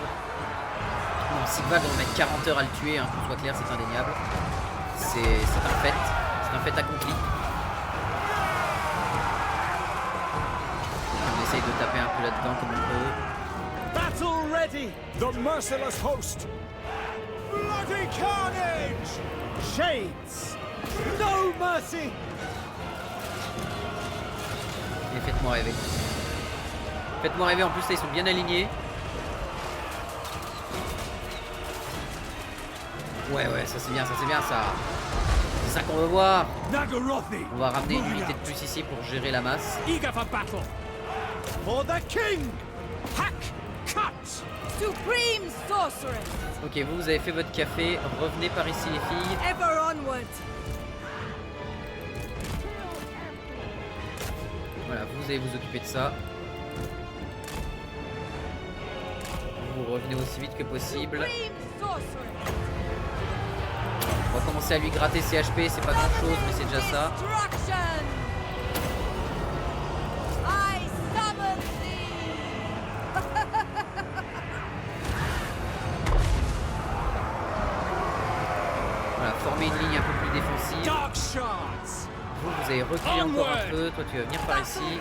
Bon, Sigvald, on met 40 heures à le tuer, hein, qu'on soit clair, c'est indéniable. C'est un fait. C'est un fait accompli. On essaye de taper un peu là-dedans comme on peut. Battle ready. The merciless host. Bloody carnage. Shades. No mercy. Et faites-moi rêver. Faites-moi rêver, en plus là ils sont bien alignés. Ouais, ça c'est bien, ça. C'est ça qu'on veut voir. Nagorothi. On va ramener une unité de plus ici pour gérer la masse. Eager for battle. For the king. Hack. Cut. Supreme sorceress! Ok, vous avez fait votre café. Revenez par ici les filles. Ever onward! Voilà, vous allez vous occuper de ça. Vous revenez aussi vite que possible. Supreme sorceress! On va commencer à lui gratter ses HP, c'est pas grand chose, mais c'est déjà ça. Destruction! I summon thee! Voilà, former une ligne un peu plus défensive. Dark shards. Vous allez reculer encore un peu. Toi, tu vas venir par ici.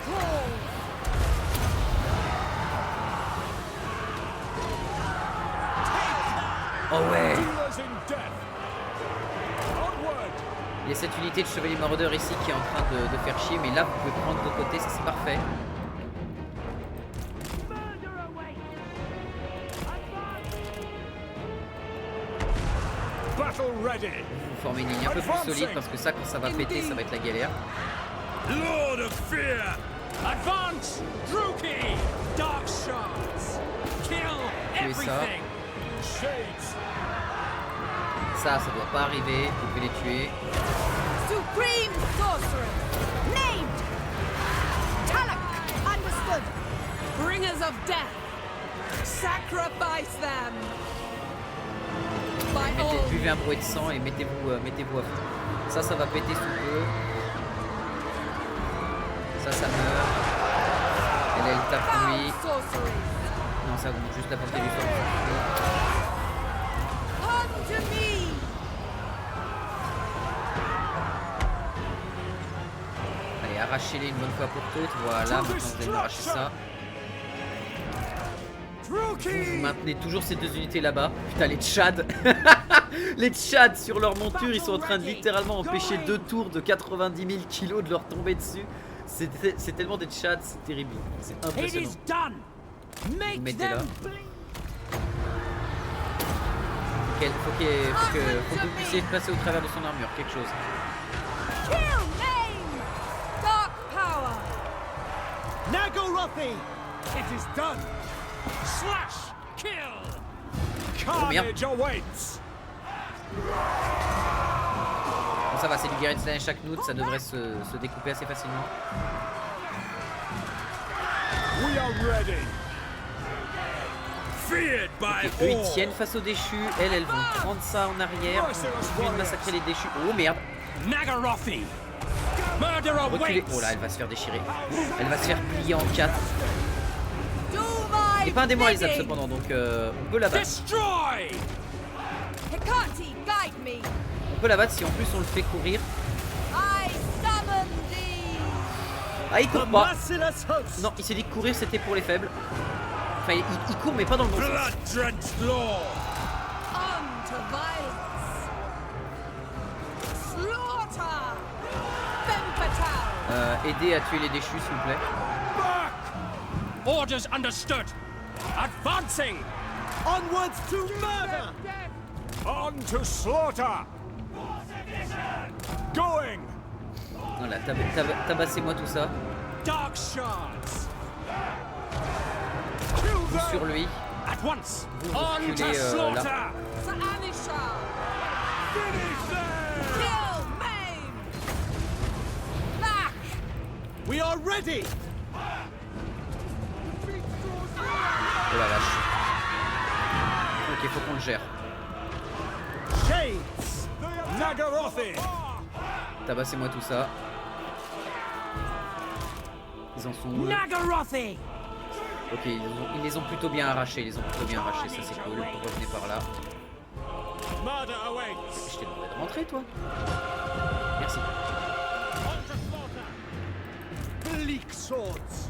Oh ouais! Dealers in death. Onward. Il y a cette unité de chevalier maraudeur ici qui est en train de faire chier, mais là, vous pouvez prendre de côté, ça c'est parfait. Battle ready. Vous formez une ligne un peu plus solide parce que ça, quand ça va péter, ça va être la galère. Lord of Fear. Advance. Druki. Dark shards. Kill Tuez ça. everything. Shades. Ça doit pas arriver, vous pouvez les tuer. Supreme sorceress! Named! Talak! Understood! Bringers of death! Sacrifice them! By all! Buvez un brouet de sang et mettez-vous à fond. Ça va péter sous peu. Ça meurt. Elle tape lui. Foul sorcery! Non, ça augmente juste la portée du sort. Come to me! Allez, arrachez-les une bonne fois pour toutes. Voilà, maintenant vous allez me arracher ça. Vous maintenez toujours ces deux unités là-bas. Putain, les Tchads. Les Tchads sur leur monture, ils sont en train de littéralement empêcher 2 tours de 90 000 kilos de leur tomber dessus. C'est tellement des Tchads, c'est terrible. C'est It impressionnant. is done. Vous Make mettez them là. bleed. Faut que vous puissiez passer au travers de son armure, quelque chose. Kill name! Dark power! Nagorothi. It is done. Slash. Kill. Carnage awaits. Bon, ça va, c'est du guerrier de Slaanesh chaque note, ça devrait se découper assez facilement. We are ready. Feared by Et eux ils all. tiennent face aux déchus, elles vont prendre ça en arrière, continuer de massacrer les déchus. Oh merde, Nagorothi. Murder reculez. awaits. Oh là, elle va se faire déchirer. Elle va se faire plier en 4. Do Il my n'est pas indémoralisable bidding! cependant, donc on peut la battre. Destroy. Hecate, guide me! On peut la battre si en plus on le fait courir. I summon thee! Ah, il court pas. Merciless host. Non, il s'est dit que courir c'était pour les faibles. Enfin, il court mais pas dans le bon sens. Blood-drenched law. On to violence! Slaughter! Femme fatale! Aidez à tuer les déchus s'il vous plaît. Back. Orders understood. Advancing. Onwards to murder. On to slaughter. Going. Voilà, tabassez-moi tout ça. Dark shards. Vous sur lui. At once. Vous On reculez to là. slaughter. To Anishar. Finish them. Kill, maim. Back. We are ready. Oh la vache. Ok, faut qu'on le gère. Shades. Nagarothi. Tabassez-moi tout ça. Ils en sont où? Nagarothi! Ok, ils les ont plutôt bien arrachés. Ils les ont plutôt bien arrachés, ça c'est cool. Revenez par là. Murder awaits. Je t'ai demandé de rentrer, toi. Merci. Bleak swords.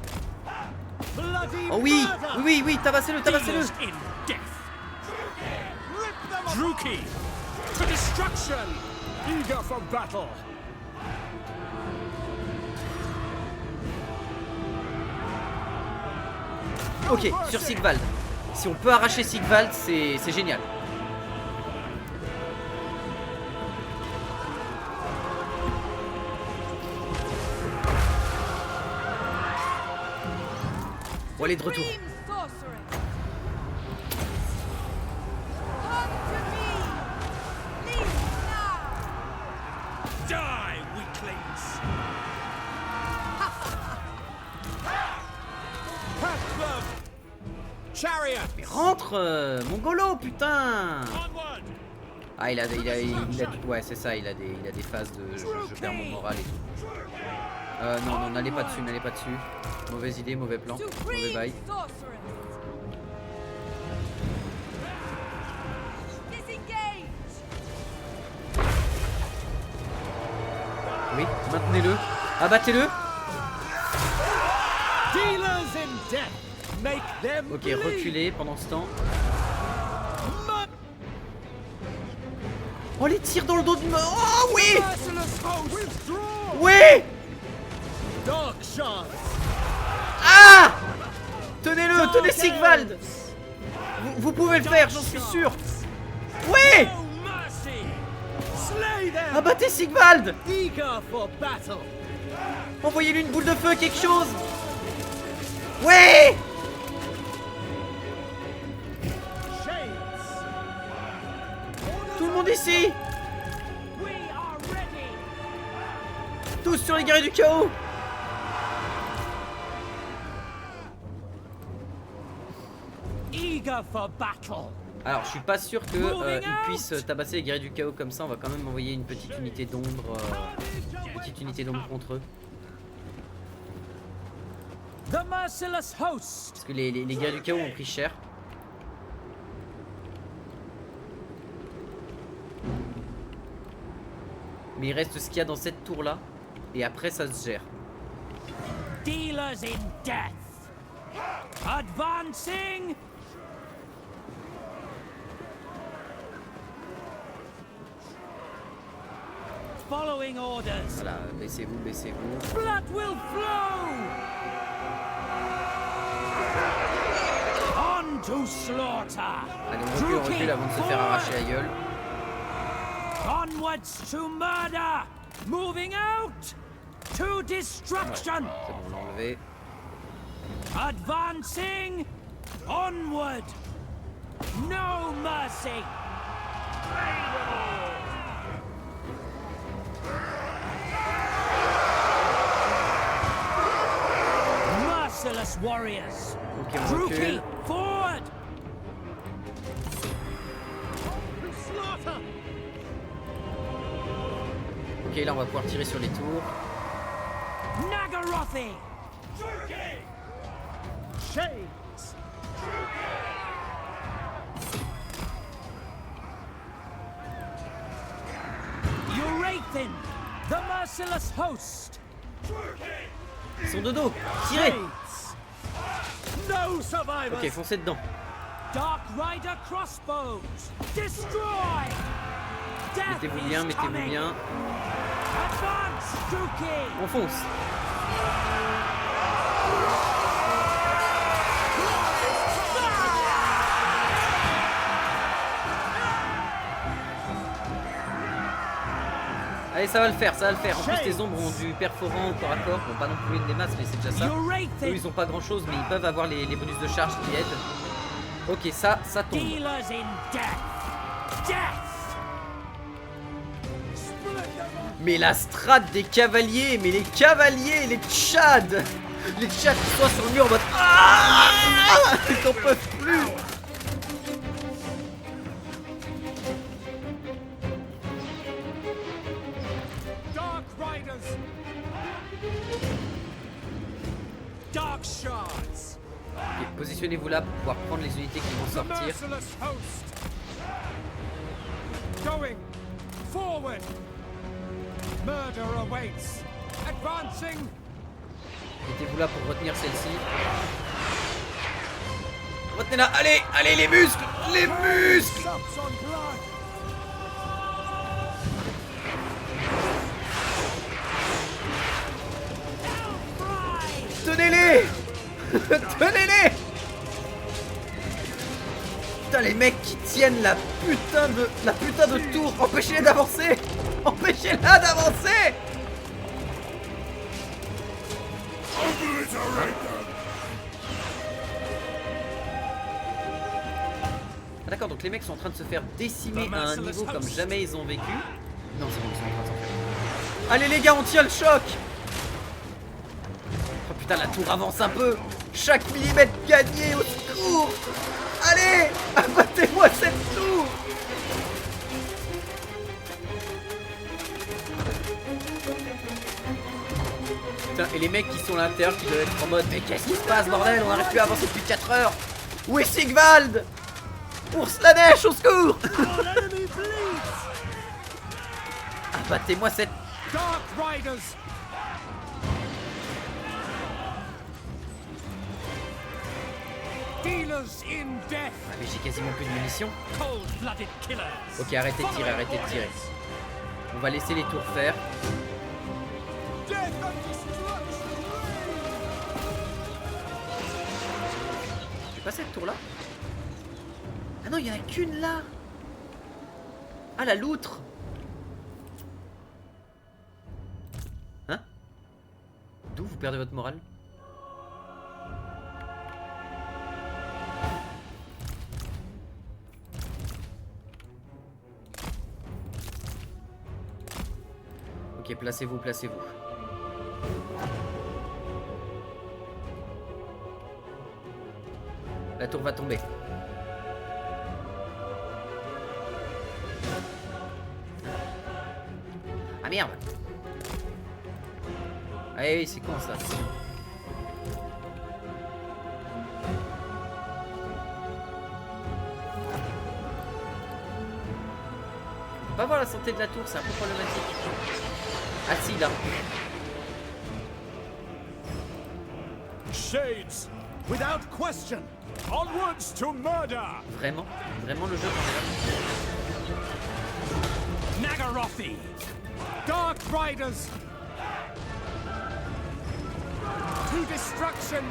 Bloody Oh oui, murder. oui, oui, tabassez-le, tabassez-le. Dealers in death. Druki to destruction. Eager for battle. Ok, sur Sigvald. Si on peut arracher Sigvald, c'est génial. Bon, elle est de retour. Supreme sorceress. Come to me. Leave now. Die, weaklings. Pack them. Chariot. Mais rentre, Mongolo, putain. Onward. Ah, ouais, c'est ça, il a des phases de je perds mon moral et tout. Non, non, n'allez pas dessus, n'allez pas dessus. Mauvaise idée, mauvais plan, mauvais Supreme bail. sorceress. Disengage. Oui, maintenez-le. Abattez-le. Dealers in death. Make them Ok, bleed. reculez pendant ce temps. Mud- Oh, les tirs dans le dos du... Oh, oui. Merciless host. Withdraw. Oui. Dark shards. Ah. Tenez-le, tenez Sigvald. Vous pouvez le faire, j'en suis sûr. Oui. No mercy. Slay them. Abattez Sigvald. Eager for battle. Envoyez-lui une boule de feu, quelque chose. Oui. Shades. Tout le monde ici. We are ready! Tous sur les guerriers du chaos. Eager for battle! Alors, je suis pas sûr que ils puissent tabasser les guerriers du chaos comme ça. On va quand même envoyer une petite unité d'ombre, contre eux. The merciless host! Parce que les guerriers du chaos ont pris cher. Mais il reste ce qu'il y a dans cette tour là. Et après, ça se gère. Dealers in death! Advancing! Following orders! Voilà, baissez-vous, baissez-vous. Blood will flow! On to slaughter! Allez, on recule avant de se faire arracher la gueule. Onwards to murder! Moving out! To destruction! C'est bon, on l'a enlevé. Advancing! Onward! No mercy! Merciless warriors! Ok, on Druki, recule. forward! Slaughter. Ok, là on va pouvoir tirer sur les tours. Nagarothi! Shades. Eurathin! The merciless host! Ils sont de dos. Tirez. Shades. No survivors. Ok, foncez dedans. Dark Rider crossbows! Destroy! Death Mettez-vous is bien, mettez-vous coming. bien. Advance, Druki! On fonce. Allez, ça va le faire, ça va le faire. En plus, les ombres ont du perforant au corps à corps. Bon, pas non plus une des masses, mais c'est déjà ça. Eux, ils ont pas grand chose, mais ils peuvent avoir les bonus de charge qui aident. Ok, ça tombe. Dealers in death. Death. Mais la strat des cavaliers, mais les cavaliers, les tchads. Les tchads qui sont sur le mur en mode. Ah, ils n'en peuvent plus. Dark Riders. Dark Shards. Ok, positionnez-vous là pour pouvoir prendre les unités qui vont The sortir. merciless host. Going forward. Murder awaits. Advancing. Mettez-vous là pour retenir celle-ci. Retenez-la, allez, allez les muscles. Les muscles. Sups on blood. Tenez-les. Tenez-les. Putain, les mecs qui tiennent la putain de tour. Empêchez-les d'avancer. Empêchez-la d'avancer. Ah d'accord, donc les mecs sont en train de se faire décimer à un niveau comme jamais ils ont vécu. Non, c'est bon, ils sont en train de s'en faire. Allez les gars, on tient le choc. Oh putain, la tour avance un peu. Chaque millimètre gagné, au secours. Allez, abattez-moi cette tour. Putain, et les mecs qui sont à l'intérieur qui doivent être en mode mais qu'est-ce qui se passe bordel, on n'arrive plus à avancer depuis 4 heures. Où est Sigvald? Ours la neige, au secours. Abattez-moi cette... Dark Riders. Dealers in death. Ah mais j'ai quasiment plus de munitions. Cold-blooded killers. Ok, arrêtez de tirer, arrêtez de tirer. On va laisser les tours faire. Death and destruction. C'est pas cette tour là? Ah non, il y en a qu'une là. Ah la loutre. Hein? D'où vous perdez votre morale? Ok, placez-vous, placez-vous. La tour va tomber. Ah merde. Ah oui, c'est con ça. On peut pas voir la santé de la tour, c'est un peu problématique. Ah si, là. Shades, without question. Onwards to murder. Vraiment? Vraiment le jeu quand même. Nagarothi. Dark Riders. To destruction.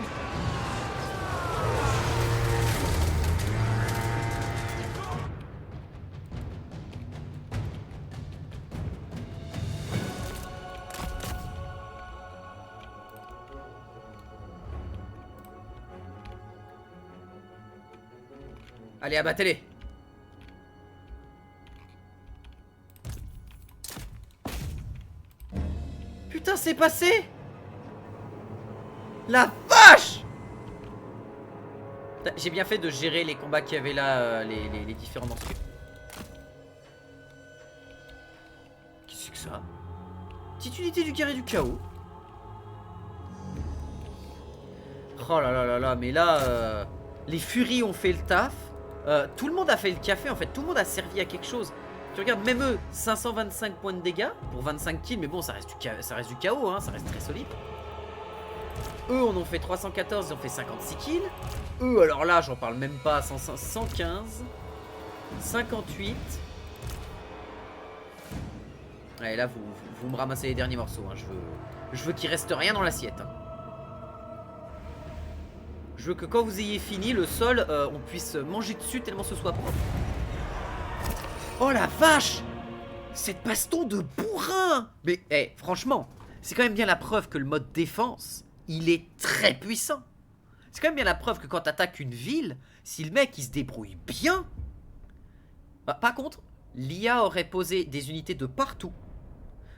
Allez, abattez-les. Putain, c'est passé. La vache. J'ai bien fait de gérer les combats qu'il y avait là, les différents morceaux. Qu'est-ce que c'est que ça? Petite unité du carré du chaos. Oh là là là là, mais là, les furies ont fait le taf. Tout le monde a fait le café en fait, tout le monde a servi à quelque chose. Tu regardes, même eux, 525 points de dégâts pour 25 kills, mais bon, ça reste du chaos, hein, ça reste très solide. Eux, on en fait 314, ils ont fait 56 kills. Eux, alors là, j'en parle même pas, 115, 58. Ouais, là, vous me ramassez les derniers morceaux, hein. Je veux qu'il reste rien dans l'assiette. Hein. Je veux que quand vous ayez fini, le sol, on puisse manger dessus tellement ce soit propre. Oh la vache! Cette baston de bourrin. Mais, franchement, c'est quand même bien la preuve que le mode défense, il est très puissant. C'est quand même bien la preuve que quand t'attaques une ville, si le mec il se débrouille bien... Bah, par contre, l'IA aurait posé des unités de partout.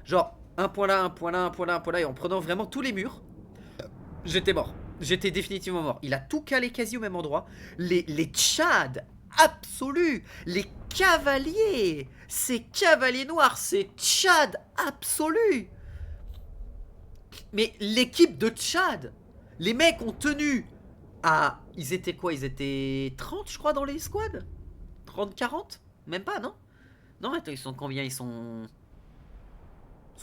Genre, un point là, un point là, un point là, un point là, et en prenant vraiment tous les murs, j'étais mort. J'étais définitivement mort. Il a tout calé quasi au même endroit. Les tchads absolus, les cavaliers, ces cavaliers noirs, ces tchads absolus. Mais l'équipe de Tchad, les mecs ont tenu à... Ils étaient quoi? Ils étaient 30 je crois dans les squads. 30, 40? Même pas, non? Non, attends, ils sont combien? Ils sont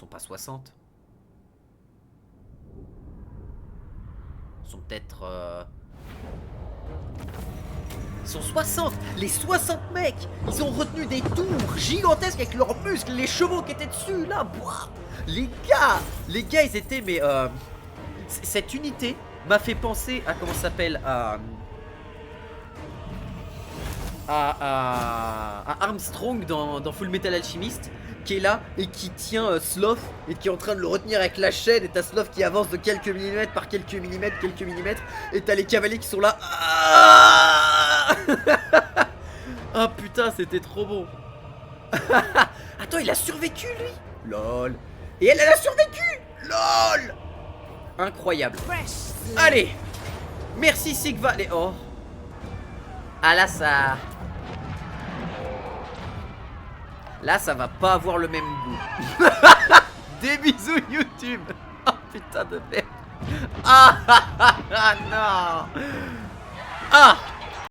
pas 60. Ils sont peut-être... Ils sont 60. Les 60 mecs, ils ont retenu des tours gigantesques avec leurs muscles, les chevaux qui étaient dessus, là. Bouah. Les gars, ils étaient... Mais cette unité m'a fait penser à... Comment ça s'appelle? À Armstrong dans Full Metal Alchemist, qui est là et qui tient Sloth et qui est en train de le retenir avec la chaîne, et t'as Sloth qui avance de quelques millimètres par quelques millimètres, et t'as les cavaliers qui sont là. Ah putain, c'était trop bon. Attends, il a survécu lui. Lol. Et elle a survécu. Lol. Incroyable. Allez. Merci Sigva. Oh. Ah là ça... Là ça va pas avoir le même goût. Des bisous YouTube. Oh putain de merde. Ah non. Ah.